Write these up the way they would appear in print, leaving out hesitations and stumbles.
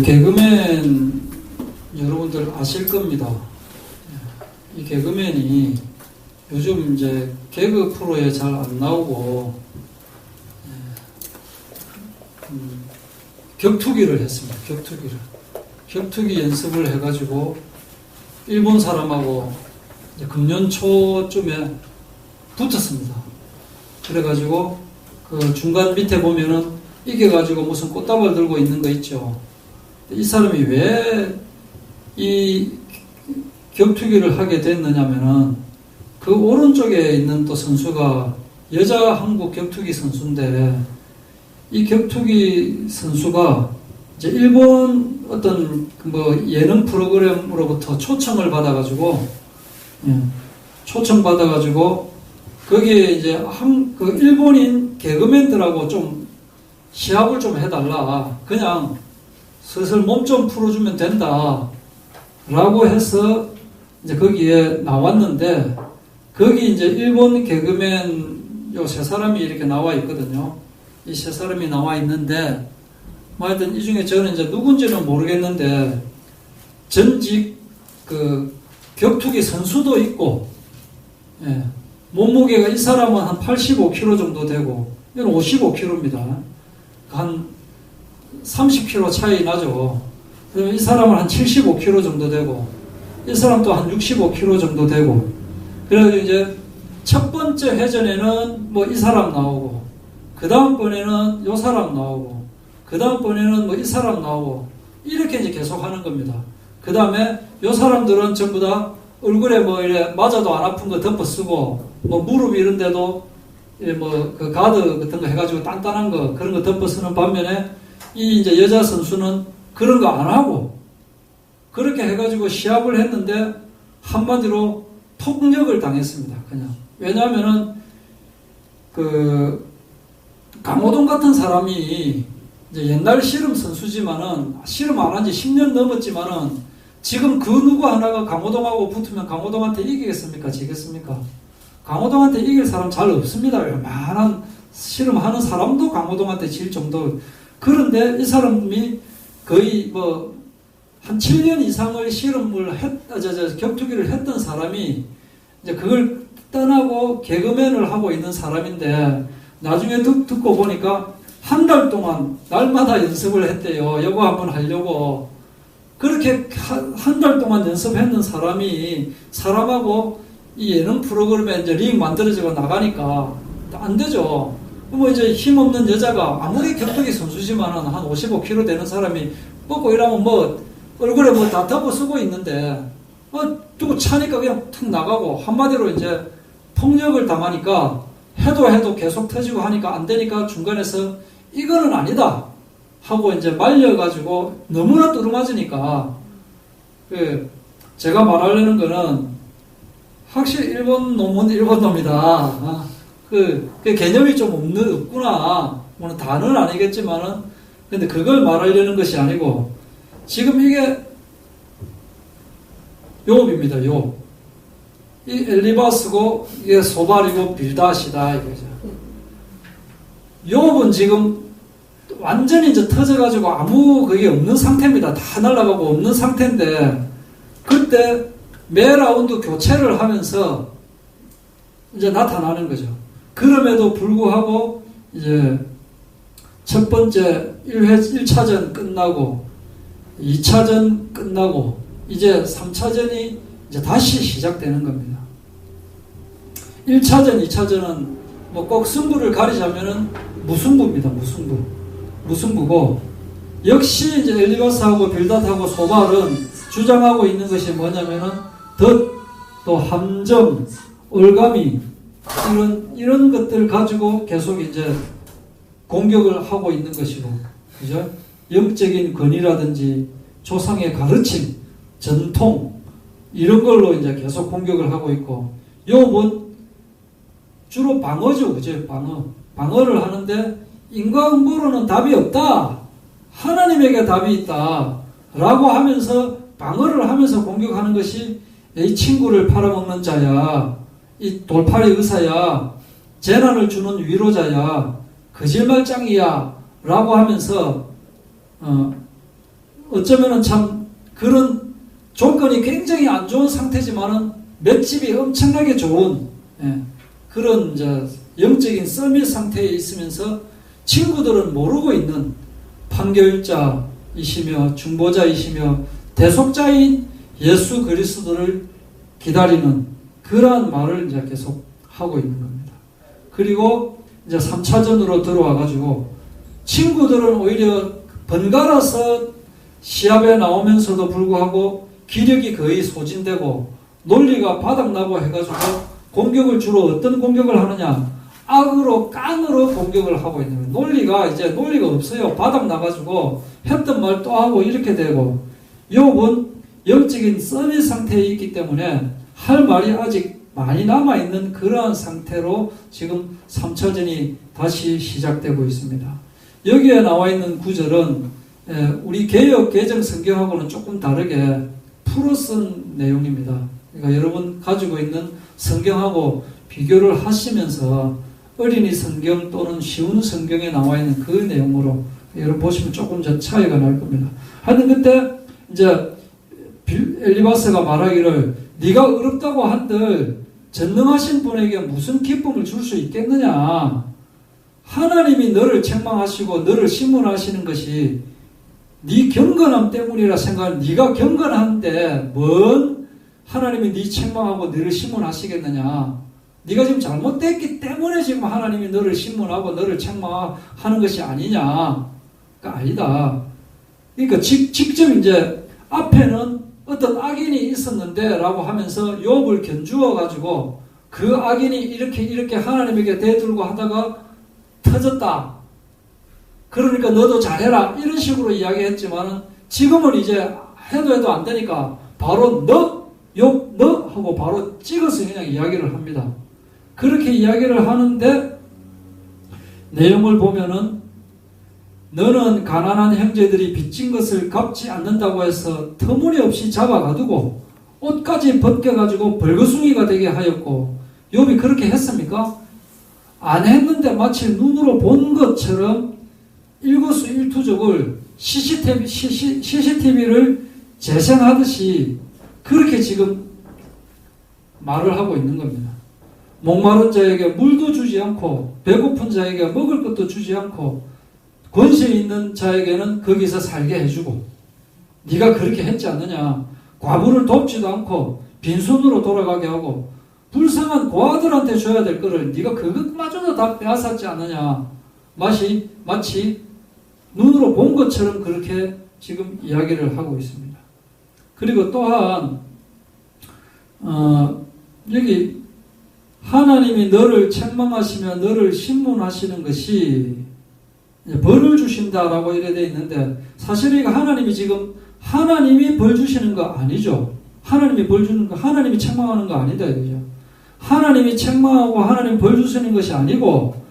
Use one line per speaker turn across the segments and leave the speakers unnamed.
개그맨 여러분들 아실 겁니다. 이 개그맨이 요즘 이제 개그 프로에 잘 안 나오고 격투기를 했습니다. 격투기 연습을 해가지고 일본 사람하고 이제 금년 초쯤에 붙었습니다. 그래가지고 그 중간 밑에 보면은 이겨가지고 무슨 꽃다발 들고 있는 거 있죠. 이 사람이 왜 이 격투기를 하게 됐느냐면은 그 오른쪽에 있는 또 선수가 여자 한국 격투기 선수인데 이 격투기 선수가 이제 일본 어떤 뭐 예능 프로그램으로부터 초청을 받아가지고 거기에 이제 그 일본인 개그맨들하고 좀 시합을 좀 해달라. 그냥 슬슬 몸 좀 풀어주면 된다. 라고 해서 이제 거기에 나왔는데, 거기 이제 일본 개그맨 요 세 사람이 이렇게 나와 있거든요. 이 세 사람이 나와 있는데, 뭐 하여튼 이 중에 저는 이제 누군지는 모르겠는데, 전직 그 격투기 선수도 있고, 예, 몸무게가 이 사람은 한 85kg 정도 되고, 이건 55kg입니다. 한 30kg 차이 나죠. 이 사람은 한 75kg 정도 되고, 이 사람도 한 65kg 정도 되고, 그래서 이제 첫 번째 회전에는 뭐 이 사람 나오고, 그 다음번에는 요 사람 나오고, 그 다음번에는 뭐 이 사람 나오고, 이렇게 이제 계속 하는 겁니다. 그 다음에 요 사람들은 전부 다 얼굴에 뭐 이래 맞아도 안 아픈 거 덮어 쓰고, 뭐 무릎 이런 데도 뭐 그 가드 같은 거 해가지고 단단한 거 그런 거 덮어 쓰는 반면에 이 이제 여자 선수는 그런 거 안 하고 그렇게 해가지고 시합을 했는데 한마디로 폭력을 당했습니다. 그냥 왜냐하면은 그 강호동 같은 사람이 이제 옛날 씨름 선수지만은 씨름 안 한 지 10년 넘었지만은 지금 그 누구 하나가 강호동하고 붙으면 강호동한테 이기겠습니까? 지겠습니까? 강호동한테 이길 사람 잘 없습니다. 웬만한 씨름하는 사람도 강호동한테 질 정도. 그런데 이 사람이 거의 뭐 한 7년 이상을 씨름을 격투기를 했던 사람이 이제 그걸 떠나고 개그맨을 하고 있는 사람인데 나중에 듣고 보니까 한 달 동안 날마다 연습을 했대요. 이거 한번 하려고. 그렇게 한 달 동안 연습했는 사람이 사람하고 이 예능 프로그램에 이제 링 만들어지고 나가니까 안 되죠. 뭐 이제 힘없는 여자가 아무리 격투기 선수지만은 한 55kg 되는 사람이 뻗고 이러면 뭐 얼굴에 뭐 다 덮어 쓰고 있는데 누구 차니까 그냥 툭 나가고 한마디로 이제 폭력을 당하니까 해도 계속 터지고 하니까 안 되니까 중간에서 이거는 아니다 하고 이제 말려가지고 너무나 뚜루맞으니까 제가 말하려는 거는 확실히 일본 놈이다. 그 개념이 좀 없구나. 물론 다는 아니겠지만은 근데 그걸 말하려는 것이 아니고 지금 이게 요업입니다. 요업. 이 엘리바스고 이게 소발이고 빌다시다 이거죠. 요업은 지금 완전히 이제 터져가지고 아무 그게 없는 상태입니다. 다 날아가고 없는 상태인데 그때 매 라운드 교체를 하면서 이제 나타나는 거죠. 그럼에도 불구하고 이제 첫 번째 1차전 끝나고 2차전 끝나고 이제 3차전이 이제 다시 시작되는 겁니다. 1차전, 2차전은 뭐 꼭 승부를 가리자면은 무승부입니다. 무승부고 역시 이제 엘리바스하고 빌닷하고 소발은 주장하고 있는 것이 뭐냐면은 또 함정, 얼감이 이런 것들 가지고 계속 이제 공격을 하고 있는 것이고, 그죠? 영적인 권위라든지 조상의 가르침, 전통 이런 걸로 이제 계속 공격을 하고 있고, 요번 주로 방어죠, 그죠? 방어를 하는데 인과응보로는 답이 없다. 하나님에게 답이 있다. 라고 하면서 방어를 하면서 공격하는 것이 이 친구를 팔아먹는 자야, 이 돌팔이 의사야, 재난을 주는 위로자야, 거짓말장이야 라고 하면서 어쩌면은 참 그런 조건이 굉장히 안 좋은 상태지만은 맷집이 엄청나게 좋은 그런 이제 영적인 서밋 상태에 있으면서 친구들은 모르고 있는 판결자이시며 중보자이시며 대속자인 예수 그리스도를 기다리는 그러한 말을 이제 계속 하고 있는 겁니다. 그리고 이제 3차전으로 들어와 가지고 친구들은 오히려 번갈아서 시합에 나오면서도 불구하고 기력이 거의 소진되고 논리가 바닥나고 해가지고 공격을 주로 어떤 공격을 하느냐, 악으로 깡으로 공격을 하고 있는 거예요. 논리가 이제 논리가 없어요. 바닥나가지고 했던 말 또 하고 이렇게 되고, 욥은 영적인 썰의 상태에 있기 때문에 할 말이 아직 많이 남아있는 그러한 상태로 지금 3차전이 다시 시작되고 있습니다. 여기에 나와 있는 구절은 우리 개역 개정 성경하고는 조금 다르게 풀어 쓴 내용입니다. 그러니까 여러분 가지고 있는 성경하고 비교를 하시면서 어린이 성경 또는 쉬운 성경에 나와 있는 그 내용으로 여러분 보시면 조금 차이가 날 겁니다. 하여튼 그때 이제 엘리바스가 말하기를 네가 어렵다고 한들 전능하신 분에게 무슨 기쁨을 줄 수 있겠느냐. 하나님이 너를 책망하시고 너를 심문하시는 것이 네 경건함 때문이라 생각하는, 네가 경건한데 뭔 하나님이 네 책망하고 너를 심문하시겠느냐. 네가 지금 잘못됐기 때문에 지금 하나님이 너를 심문하고 너를 책망하는 것이 아니냐. 그러니까 아니다. 그러니까 직접 이제 앞에는 어떤 악인이 있었는데 라고 하면서 욥을 견주어 가지고 그 악인이 이렇게 하나님에게 대들고 하다가 터졌다. 그러니까 너도 잘해라. 이런 식으로 이야기했지만은 지금은 이제 해도 안 되니까 바로 욥 너 하고 바로 찍어서 그냥 이야기를 합니다. 그렇게 이야기를 하는데 내용을 보면은 너는 가난한 형제들이 빚진 것을 갚지 않는다고 해서 터무니없이 잡아가두고 옷까지 벗겨가지고 벌거숭이가 되게 하였고, 욥이 그렇게 했습니까? 안 했는데 마치 눈으로 본 것처럼 일거수일투족을 CCTV를 재생하듯이 그렇게 지금 말을 하고 있는 겁니다. 목마른 자에게 물도 주지 않고 배고픈 자에게 먹을 것도 주지 않고 권세 있는 자에게는 거기서 살게 해주고, 네가 그렇게 했지 않느냐. 과부를 돕지도 않고 빈손으로 돌아가게 하고 불쌍한 고아들한테 줘야 될 거를 네가 그것마저도 다 빼앗았지 않느냐. 마치 눈으로 본 것처럼 그렇게 지금 이야기를 하고 있습니다. 그리고 또한 여기 하나님이 너를 책망하시며 너를 심문하시는 것이 벌을 주신다라고 이렇게 되어 있는데, 사실 이거 하나님이 벌 주시는 거 아니죠. 하나님이 벌 주는 거, 하나님이 책망하는 거 아니다 이거죠. 하나님이 책망하고 하나님 벌 주시는 것이 아니고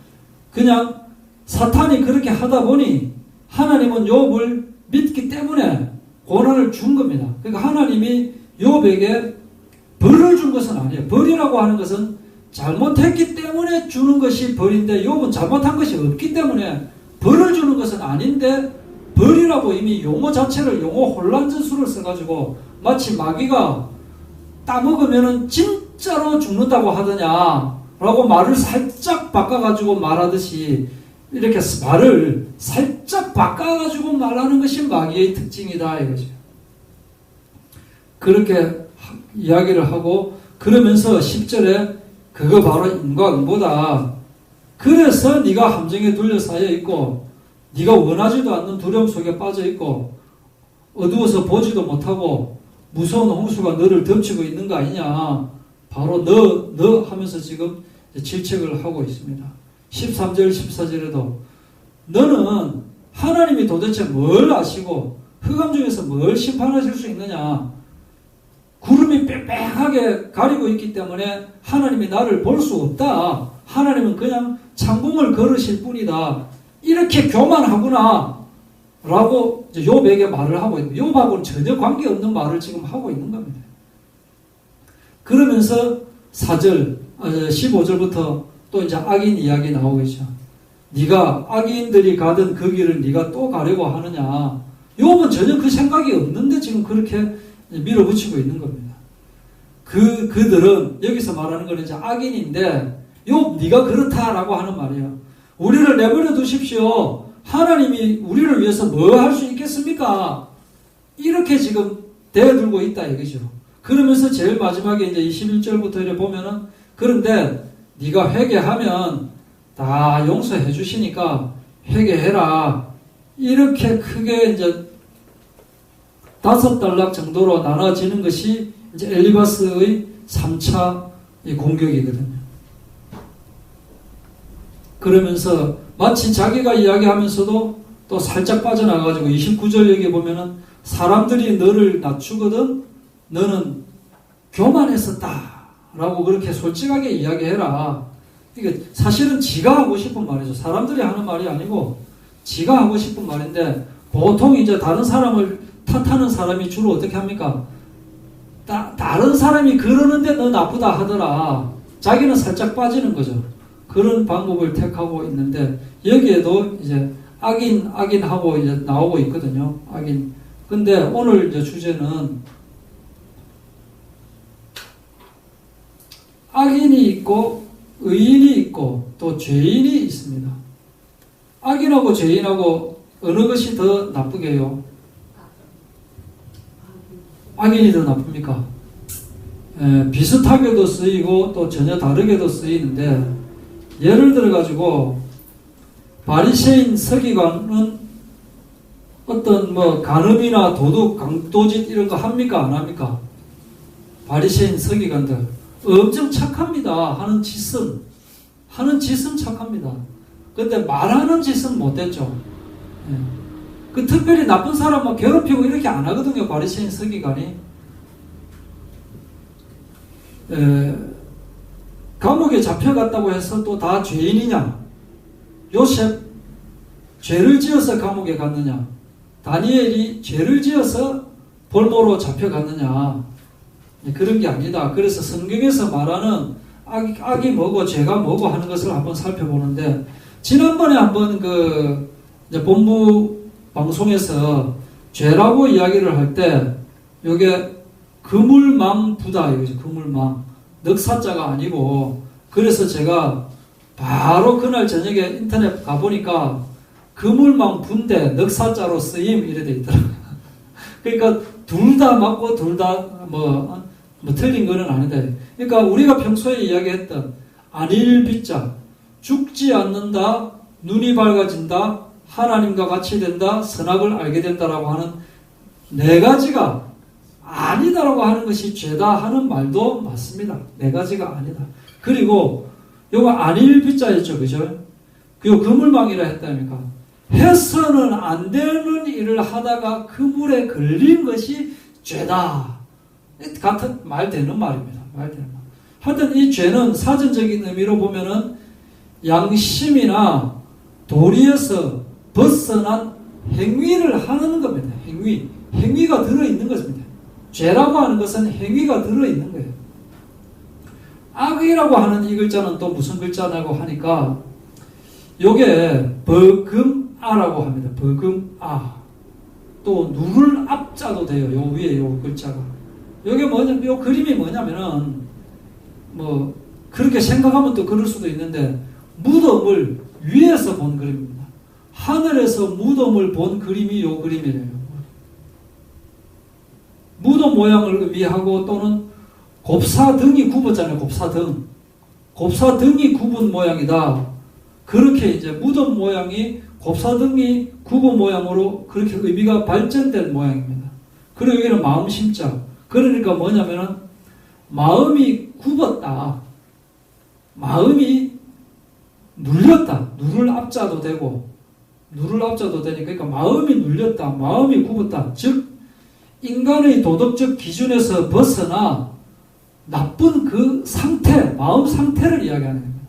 그냥 사탄이 그렇게 하다 보니 하나님은 욥을 믿기 때문에 고난을 준 겁니다. 그러니까 하나님이 욥에게 벌을 준 것은 아니에요. 벌이라고 하는 것은 잘못했기 때문에 주는 것이 벌인데, 욥은 잘못한 것이 없기 때문에 벌을 주는 것은 아닌데, 벌이라고 이미 용어 자체를 용어 혼란전수를 써가지고 마치 마귀가 따먹으면은 진짜로 죽는다고 하더냐 라고 말을 살짝 바꿔가지고 말하듯이 이렇게 말을 살짝 바꿔가지고 말하는 것이 마귀의 특징이다 이거죠. 그렇게 이야기를 하고, 그러면서 10절에 그거 바로 인과응보다. 그래서 네가 함정에 둘러싸여 있고 네가 원하지도 않는 두려움 속에 빠져 있고 어두워서 보지도 못하고 무서운 홍수가 너를 덮치고 있는 거 아니냐. 바로 너 하면서 지금 질책을 하고 있습니다. 13절 14절에도 너는 하나님이 도대체 뭘 아시고 흑암 중에서 뭘 심판하실 수 있느냐. 구름이 빽빽하게 가리고 있기 때문에 하나님이 나를 볼 수 없다. 하나님은 그냥 창공을 걸으실 뿐이다. 이렇게 교만하구나 라고 욥에게 말을 하고 있는, 욥하고는 전혀 관계없는 말을 지금 하고 있는 겁니다. 그러면서 15절부터 또 이제 악인 이야기 나오고 있죠. 네가 악인들이 가던 그 길을 네가 또 가려고 하느냐. 욥은 전혀 그 생각이 없는데 지금 그렇게 밀어붙이고 있는 겁니다. 그들은 여기서 말하는 거는 이제 악인인데 욥 네가 그렇다라고 하는 말이에요. 우리를 내버려 두십시오. 하나님이 우리를 위해서 뭐 할 수 있겠습니까? 이렇게 지금 대들고 있다 이거죠. 그러면서 제일 마지막에 이제 21절부터 이렇게 보면은 그런데 네가 회개하면 다 용서해 주시니까 회개해라. 이렇게 크게 이제 5단락 정도로 나눠지는 것이 이제 엘리바스의 3차 공격이거든요. 그러면서 마치 자기가 이야기하면서도 또 살짝 빠져나가가지고 29절 여기 보면은 사람들이 너를 낮추거든 너는 교만했었다 라고 그렇게 솔직하게 이야기해라. 이게 사실은 지가 하고 싶은 말이죠. 사람들이 하는 말이 아니고 지가 하고 싶은 말인데 보통 이제 다른 사람을 탓하는 사람이 주로 어떻게 합니까? 다른 사람이 그러는데 너 나쁘다 하더라. 자기는 살짝 빠지는 거죠. 그런 방법을 택하고 있는데 여기에도 이제 악인하고 이제 나오고 있거든요. 악인. 근데 오늘 이제 주제는 악인이 있고 의인이 있고 또 죄인이 있습니다. 악인하고 죄인하고 어느 것이 더 나쁘게요? 악인이 더 나쁩니까? 비슷하게도 쓰이고 또 전혀 다르게도 쓰이는데 예를 들어 가지고 바리새인 서기관은 어떤 뭐 간음이나 도둑, 강도짓 이런 거 합니까? 안 합니까? 바리새인 서기관들 엄청 착합니다. 하는 짓은 착합니다. 근데 말하는 짓은 못됐죠. 그 특별히 나쁜 사람 막 괴롭히고 이렇게 안 하거든요. 바리새인 서기관이. 감옥에 잡혀갔다고 해서 또 다 죄인이냐? 요셉 죄를 지어서 감옥에 갔느냐? 다니엘이 죄를 지어서 볼모로 잡혀갔느냐? 그런 게 아니다. 그래서 성경에서 말하는 악이 뭐고 죄가 뭐고 하는 것을 한번 살펴보는데 지난번에 한번 이제 본부 방송에서 죄라고 이야기를 할 때 이게 그물망부다 이거죠. 그물망. 넉사자가 아니고 그래서 제가 바로 그날 저녁에 인터넷 가보니까 그물망부인데 넉사자로 쓰임 이래 돼 있더라고요. 그러니까 둘 다 맞고 둘 다 뭐 틀린 거는 아닌데 그러니까 우리가 평소에 이야기했던 안일비자 죽지 않는다 눈이 밝아진다 하나님과 같이 된다 선악을 알게 된다라고 하는 네 가지가 아니다라고 하는 것이 죄다 하는 말도 맞습니다. 네 가지가 아니다. 그리고 요거 안일비자였죠. 그죠? 요 그물망이라 했다니까. 해서는 안 되는 일을 하다가 그물에 걸린 것이 죄다. 같은 말 되는 말입니다. 말 되는 말. 하여튼 이 죄는 사전적인 의미로 보면은 양심이나 도리에서 벗어난 행위를 하는 겁니다. 행위가 들어있는 것입니다. 죄라고 하는 것은 행위가 들어있는 거예요. 악이라고 하는 이 글자는 또 무슨 글자냐고 하니까 요게 버금아라고 합니다. 버금아. 또 누를 앞자도 돼요. 요 위에 요 글자가. 요게 뭐냐면 요 그림이 뭐냐면은 뭐 그렇게 생각하면 또 그럴 수도 있는데 무덤을 위에서 본 그림입니다. 하늘에서 무덤을 본 그림이 요 그림이래요. 무덤 모양을 의미하고 또는 곱사등이 굽었잖아요. 곱사등이 굽은 모양이다. 그렇게 이제 무덤 모양이 곱사등이 굽은 모양으로 그렇게 의미가 발전된 모양입니다. 그리고 여기는 마음 심자. 그러니까 뭐냐면은 마음이 굽었다. 마음이 눌렸다. 누를 앞자도 되고 누를 앞자도 되니까 그러니까 마음이 눌렸다. 마음이 굽었다. 즉 인간의 도덕적 기준에서 벗어나 나쁜 그 상태, 마음 상태를 이야기하는 겁니다.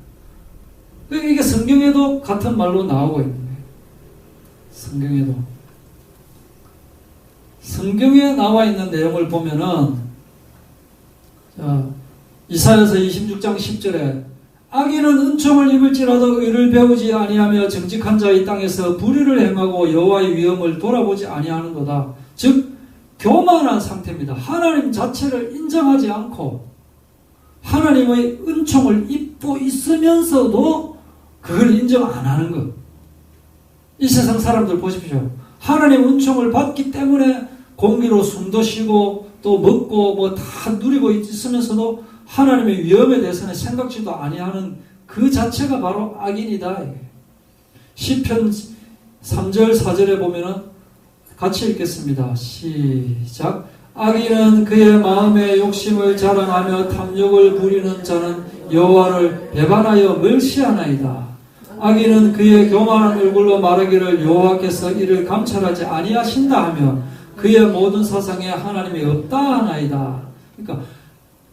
이게 성경에도 같은 말로 나오고 있는 거예요. 성경에 나와 있는 내용을 보면은 이사야서 26장 10절에 악인은 은총을 입을지라도 의를 배우지 아니하며 정직한 자의 땅에서 불의를 행하고 여호와의 위엄을 돌아보지 아니하는도다. 즉 교만한 상태입니다. 하나님 자체를 인정하지 않고 하나님의 은총을 입고 있으면서도 그걸 인정 안 하는 것. 이 세상 사람들 보십시오. 하나님 은총을 받기 때문에 공기로 숨도 쉬고 또 먹고 뭐 다 누리고 있으면서도 하나님의 위엄에 대해서는 생각지도 아니하는 그 자체가 바로 악인이다. 시편 3절 4절에 보면은 같이 읽겠습니다. 시작. 악인은 그의 마음의 욕심을 자랑하며 탐욕을 부리는 자는 여호와를 배반하여 멸시하나이다. 악인은 그의 교만한 얼굴로 말하기를 여호와께서 이를 감찰하지 아니하신다 하며 그의 모든 사상에 하나님이 없다 하나이다. 그러니까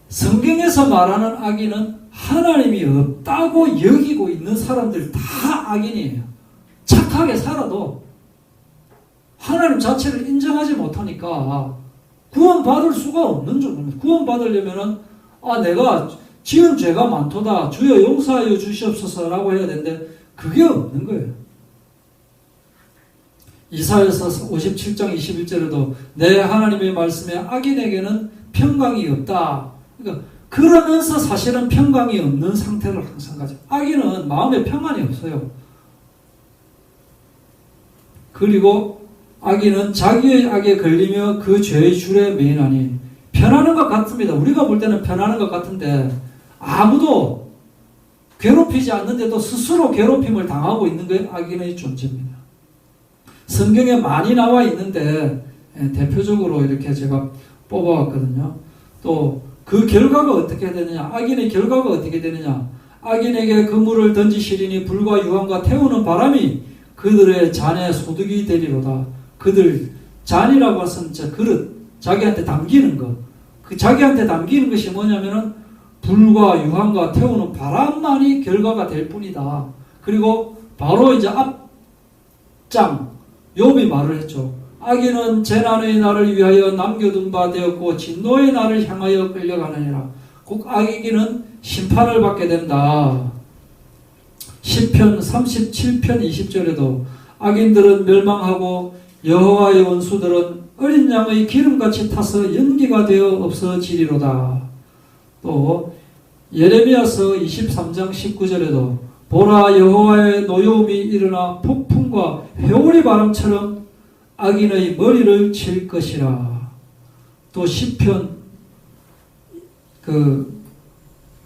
성경에서 말하는 악인은 하나님이 없다고 여기고 있는 사람들 다 악인이에요. 착하게 살아도 하나님 자체를 인정하지 못하니까 구원받을 수가 없는 줄입니다. 구원받으려면은 내가 지은 죄가 많도다. 주여 용서하여 주시옵소서라고 해야 되는데 그게 없는 거예요. 이사야서 57장 21절에도 내 하나님의 말씀에 악인에게는 평강이 없다. 그러니까 그러면서 사실은 평강이 없는 상태를 항상 가져. 악인은 마음에 평안이 없어요. 그리고 악인은 자기의 악에 걸리며 그 죄의 줄에 매이나니 편하는 것 같습니다. 우리가 볼 때는 편하는 것 같은데 아무도 괴롭히지 않는데도 스스로 괴롭힘을 당하고 있는 게 악인의 존재입니다. 성경에 많이 나와 있는데 대표적으로 이렇게 제가 뽑아왔거든요. 또 그 결과가 어떻게 되느냐? 악인의 결과가 어떻게 되느냐? 악인에게 그물을 던지시리니 불과 유황과 태우는 바람이 그들의 잔에 소득이 되리로다. 그들 잔이라고 해서 그릇 자기한테 담기는 것. 그 자기한테 담기는 것이 뭐냐면은 불과 유황과 태우는 바람만이 결과가 될 뿐이다. 그리고 바로 이제 앞장 욥이 말을 했죠. 악인은 재난의 날을 위하여 남겨둔 바 되었고 진노의 날을 향하여 끌려가느니라. 곧 악인은 심판을 받게 된다. 시편 37편 20절에도 악인들은 멸망하고 여호와의 원수들은 어린 양의 기름같이 타서 연기가 되어 없어지리로다. 또 예레미야서 23장 19절에도 보라 여호와의 노여움이 일어나 폭풍과 회오리 바람처럼 악인의 머리를 칠 것이라. 또 시편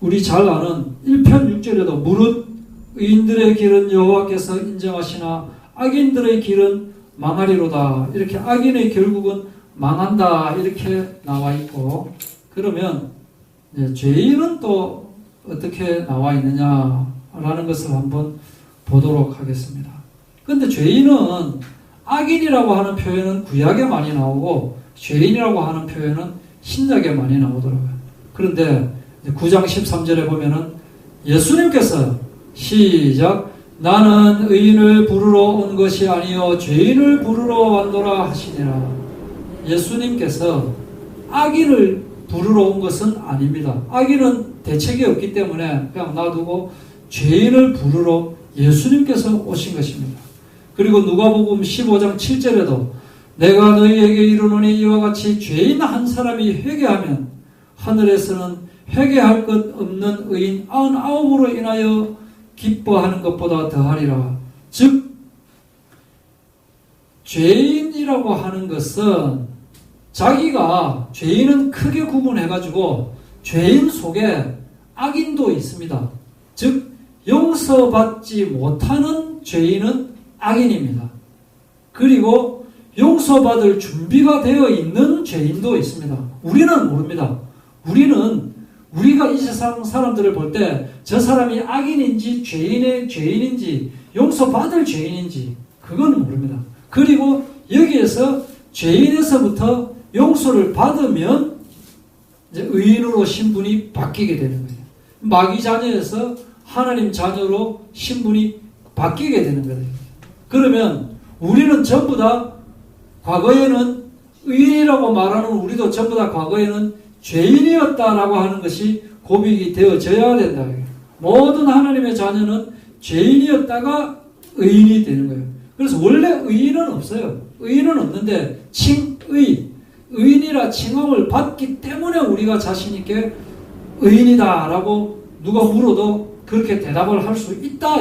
우리 잘 아는 1편 6절에도 무릇 의인들의 길은 여호와께서 인정하시나 악인들의 길은 망하리로다. 이렇게 악인의 결국은 망한다 이렇게 나와 있고, 그러면 죄인은 또 어떻게 나와 있느냐라는 것을 한번 보도록 하겠습니다. 그런데 죄인은 악인이라고 하는 표현은 구약에 많이 나오고 죄인이라고 하는 표현은 신약에 많이 나오더라고요. 그런데 9장 13절에 보면은 예수님께서 시작 나는 의인을 부르러 온 것이 아니요 죄인을 부르러 왔노라 하시니라. 예수님께서 악인을 부르러 온 것은 아닙니다. 악인은 대책이 없기 때문에 그냥 놔두고 죄인을 부르러 예수님께서 오신 것입니다. 그리고 누가복음 15장 7절에도 내가 너희에게 이르노니 이와 같이 죄인 한 사람이 회개하면 하늘에서는 회개할 것 없는 의인 99으로 인하여 기뻐하는 것보다 더하리라. 즉 죄인이라고 하는 것은 자기가 죄인은 크게 구분해가지고 죄인 속에 악인도 있습니다. 즉 용서받지 못하는 죄인은 악인입니다. 그리고 용서받을 준비가 되어 있는 죄인도 있습니다. 우리는 모릅니다. 우리가 이 세상 사람들을 볼 때 저 사람이 악인인지 죄인인지 용서받을 죄인인지 그건 모릅니다. 그리고 여기에서 죄인에서부터 용서를 받으면 이제 의인으로 신분이 바뀌게 되는 거예요. 마귀 자녀에서 하나님 자녀로 신분이 바뀌게 되는 거예요. 그러면 우리는 전부 다 과거에는 의인이라고 말하는 우리도 전부 다 과거에는 죄인이었다라고 하는 것이 고백이 되어져야 된다. 모든 하나님의 자녀는 죄인이었다가 의인이 되는 거예요. 그래서 원래 의인은 없어요. 의인은 없는데 칭의, 의인이라 칭함을 받기 때문에 우리가 자신 있게 의인이다라고 누가 물어도 그렇게 대답을 할 수 있다.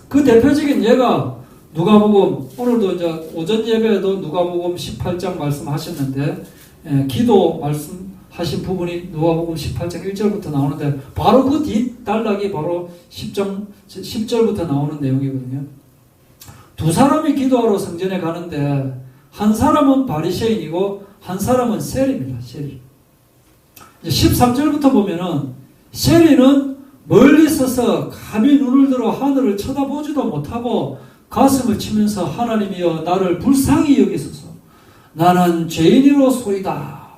그 대표적인 예가 누가복음, 오늘도 이제 오전 예배에도 누가복음 18장 말씀하셨는데, 기도 말씀하신 부분이 누가복음 18장 1절부터 나오는데, 바로 그 뒷단락이 바로 10절부터 나오는 내용이거든요. 두 사람이 기도하러 성전에 가는데, 한 사람은 바리새인이고, 한 사람은 세리입니다. 세리. 13절부터 보면은, 세리는 멀리 서서 감히 눈을 들어 하늘을 쳐다보지도 못하고, 가슴을 치면서 하나님이여 나를 불쌍히 여기소서 나는 죄인이로소이다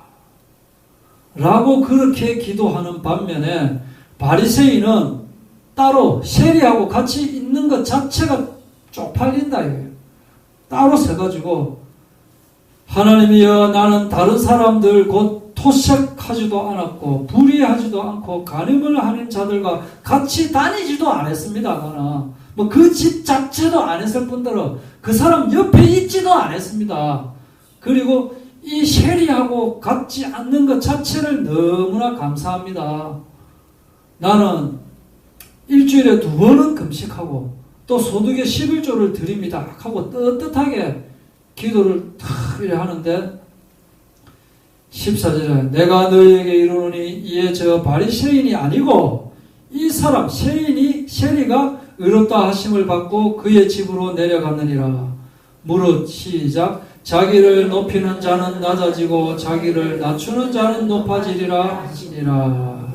라고 그렇게 기도하는 반면에 바리새인은 따로 세리하고 같이 있는 것 자체가 쪽팔린다 이거예요. 따로 서가지고 하나님이여 나는 다른 사람들 곧 토색하지도 않았고 불의하지도 않고 간음을 하는 자들과 같이 다니지도 않았습니다. 나는 뭐 그 집 자체도 안 했을 뿐더러 그 사람 옆에 있지도 않았습니다. 그리고 이 세리하고 같지 않는 것 자체를 너무나 감사합니다. 나는 일주일에 2번은 금식하고 또 소득의 11조를 드립니다 하고 떳떳하게 기도를 탁 이래 하는데 14절에 내가 너희에게 이르노니 이에 저 바리새인이 아니고 이 사람 세리가 의롭다 하심을 받고 그의 집으로 내려갔느니라. 무릇 시작 자기를 높이는 자는 낮아지고 자기를 낮추는 자는 높아지리라 하시니라.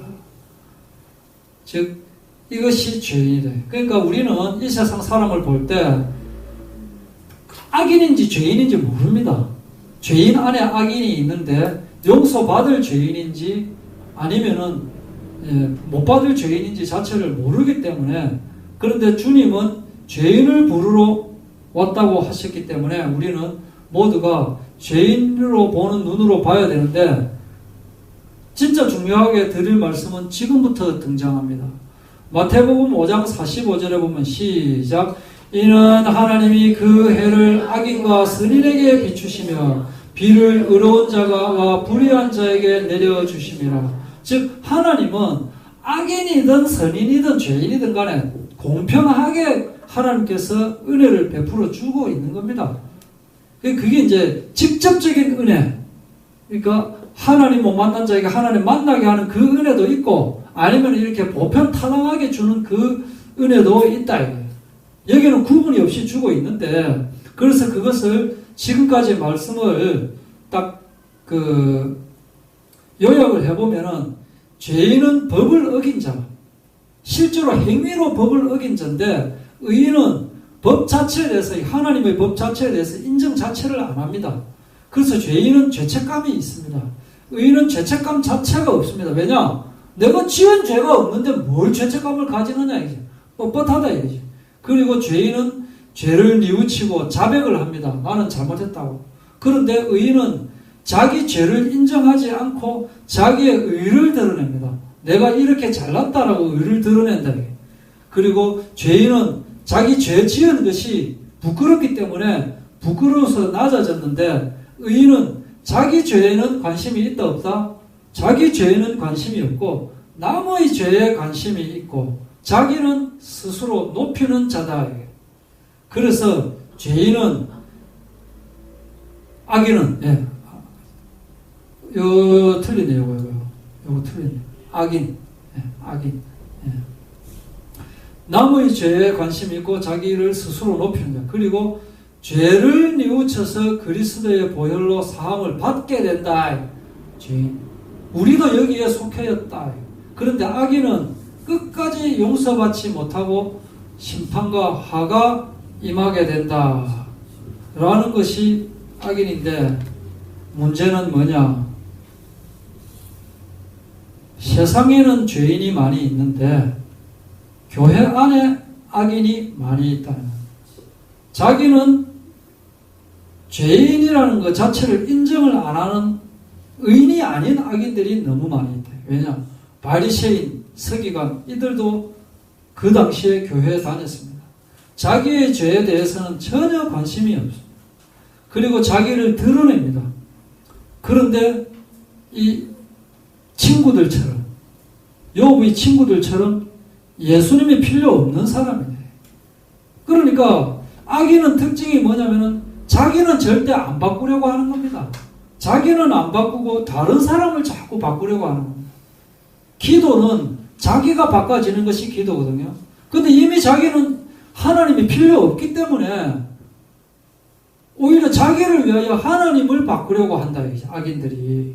즉 이것이 죄인이다. 그러니까 우리는 이 세상 사람을 볼 때 악인인지 죄인인지 모릅니다. 죄인 안에 악인이 있는데 용서받을 죄인인지 아니면은 못 받을 죄인인지 자체를 모르기 때문에, 그런데 주님은 죄인을 부르러 왔다고 하셨기 때문에 우리는 모두가 죄인으로 보는 눈으로 봐야 되는데, 진짜 중요하게 드릴 말씀은 지금부터 등장합니다. 마태복음 5장 45절에 보면 시작 이는 하나님이 그 해를 악인과 선인에게 비추시며 비를 의로운 자와 불의한 자에게 내려주심이라. 즉 하나님은 악인이든 선인이든 죄인이든 간에 공평하게 하나님께서 은혜를 베풀어 주고 있는 겁니다. 그게 이제 직접적인 은혜, 그러니까 하나님 못 만난 자에게 하나님 만나게 하는 그 은혜도 있고, 아니면 이렇게 보편타당하게 주는 그 은혜도 있다. 여기는 구분이 없이 주고 있는데, 그래서 그것을 지금까지 말씀을 딱 요약을 해보면은, 죄인은 법을 어긴 자, 실제로 행위로 법을 어긴 자인데, 의인은 법 자체에 대해서, 하나님의 법 자체에 대해서 인정 자체를 안 합니다. 그래서 죄인은 죄책감이 있습니다. 의인은 죄책감 자체가 없습니다. 왜냐? 내가 지은 죄가 없는데 뭘 죄책감을 가지느냐 이게 뻣뻣하다 이거지. 그리고 죄인은 죄를 뉘우치고 자백을 합니다. 나는 잘못했다고. 그런데 의인은 자기 죄를 인정하지 않고 자기의 의를 드러냅니다. 내가 이렇게 잘났다라고 의를 드러낸다. 그리고 죄인은 자기 죄 지은 것이 부끄럽기 때문에 부끄러워서 낮아졌는데, 의인은 자기 죄에는 관심이 있다 없다? 자기 죄에는 관심이 없고 남의 죄에 관심이 있고 자기는 스스로 높이는 자다. 그래서 죄인은, 악인은, 요 틀리네요. 요거 틀리네요. 악인. 남의 죄에 관심이 있고 자기를 스스로 높이는 거야. 그리고 죄를 뉘우쳐서 그리스도의 보혈로 사함을 받게 된다. 죄인. 우리도 여기에 속해였다. 그런데 악인은 끝까지 용서받지 못하고 심판과 화가 임하게 된다. 라는 것이 악인인데, 문제는 뭐냐? 세상에는 죄인이 많이 있는데 교회 안에 악인이 많이 있다. 자기는 죄인이라는 것 자체를 인정을 안 하는 의인이 아닌 악인들이 너무 많이 있다. 왜냐? 바리새인, 서기관 이들도 그 당시에 교회에 다녔습니다. 자기의 죄에 대해서는 전혀 관심이 없습니다. 그리고 자기를 드러냅니다. 그런데 이 친구들처럼, 욥의 친구들처럼 예수님이 필요 없는 사람이네. 그러니까 악인은 특징이 뭐냐면은 자기는 절대 안 바꾸려고 하는 겁니다. 자기는 안 바꾸고 다른 사람을 자꾸 바꾸려고 하는 겁니다. 기도는 자기가 바꿔지는 것이 기도거든요. 근데 이미 자기는 하나님이 필요 없기 때문에 오히려 자기를 위하여 하나님을 바꾸려고 한다, 악인들이.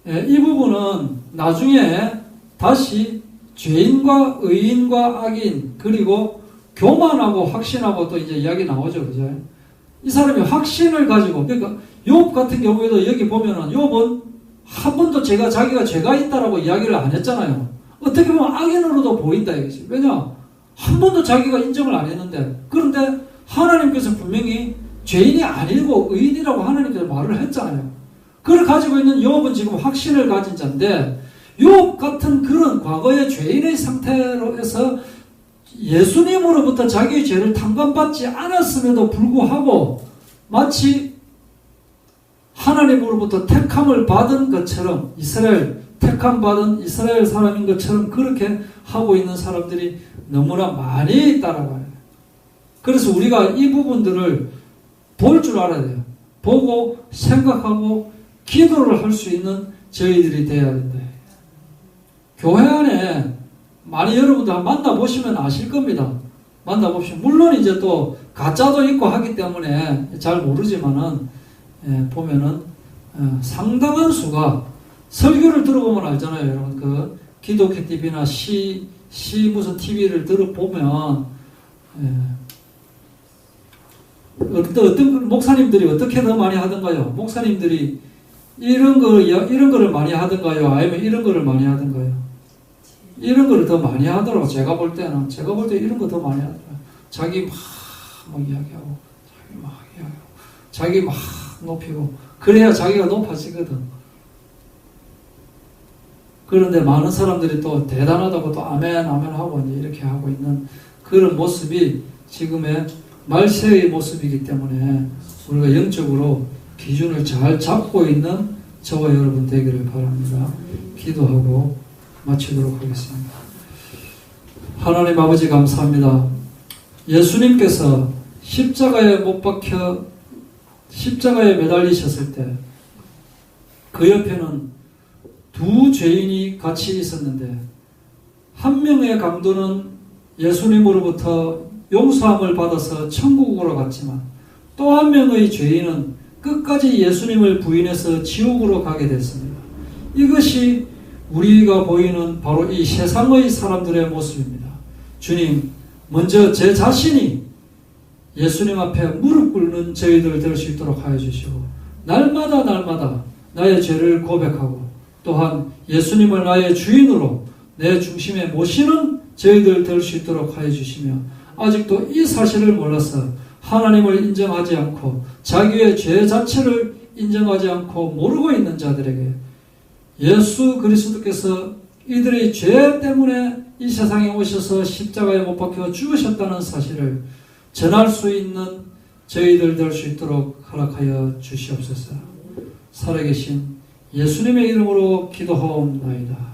이 부분은 나중에 다시 죄인과 의인과 악인, 그리고 교만하고 확신하고 또 이제 이야기 나오죠. 그죠? 이 사람이 확신을 가지고, 그러니까 욥 같은 경우에도 여기 보면은 욥은 한 번도 자기가 죄가 있다라고 이야기를 안 했잖아요. 어떻게 보면 악인으로도 보인다 이거지. 왜냐? 한 번도 자기가 인정을 안 했는데, 그런데 하나님께서 분명히 죄인이 아니고 의인이라고 하나님께서 말을 했잖아요. 그걸 가지고 있는 욥은 지금 확신을 가진 자인데, 욥 같은 그런 과거의 죄인의 상태로 해서 예수님으로부터 자기의 죄를 탕감받지 않았음에도 불구하고 마치 하나님으로부터 택함을 받은 것처럼, 택함 받은 이스라엘 사람인 것처럼 그렇게 하고 있는 사람들이 너무나 많이 있다라고 해요. 그래서 우리가 이 부분들을 볼 줄 알아야 돼요. 보고 생각하고 기도를 할 수 있는 저희들이 되어야 된다. 교회 안에 많이 여러분들 만나보시면 아실 겁니다. 만나보시면. 물론 이제 또 가짜도 있고 하기 때문에 잘 모르지만은, 보면은, 상당한 수가 설교를 들어보면 알잖아요. 여러분, 그 기독교 TV나 시 무슨 TV를 들어보면, 어떤 목사님들이 어떻게 더 많이 하던가요? 목사님들이 이런 거를 많이 하던가요? 아니면 이런 거를 많이 하던가요? 이런 거를 더 많이 하더라고. 제가 볼 때 이런 거 더 많이 하더라고요. 자기 막 이야기하고, 자기 막 높이고, 그래야 자기가 높아지거든. 그런데 많은 사람들이 또 대단하다고 또 아멘 하고 이제 이렇게 하고 있는 그런 모습이 지금의 말세의 모습이기 때문에 우리가 영적으로 기준을 잘 잡고 있는 저와 여러분 되기를 바랍니다. 기도하고 마치도록 하겠습니다. 하나님 아버지 감사합니다. 예수님께서 십자가에 매달리셨을 때 그 옆에는 두 죄인이 같이 있었는데, 한 명의 강도는 예수님으로부터 용서함을 받아서 천국으로 갔지만 또 한 명의 죄인은 끝까지 예수님을 부인해서 지옥으로 가게 됐습니다. 이것이 우리가 보이는 바로 이 세상의 사람들의 모습입니다. 주님, 먼저 제 자신이 예수님 앞에 무릎 꿇는 저희들 될 수 있도록 하여 주시고, 날마다 나의 죄를 고백하고 또한 예수님을 나의 주인으로 내 중심에 모시는 저희들 될 수 있도록 하여 주시며, 아직도 이 사실을 몰라서 하나님을 인정하지 않고 자기의 죄 자체를 인정하지 않고 모르고 있는 자들에게 예수 그리스도께서 이들의 죄 때문에 이 세상에 오셔서 십자가에 못 박혀 죽으셨다는 사실을 전할 수 있는 저희들 될 수 있도록 허락하여 주시옵소서. 살아계신 예수님의 이름으로 기도하옵나이다.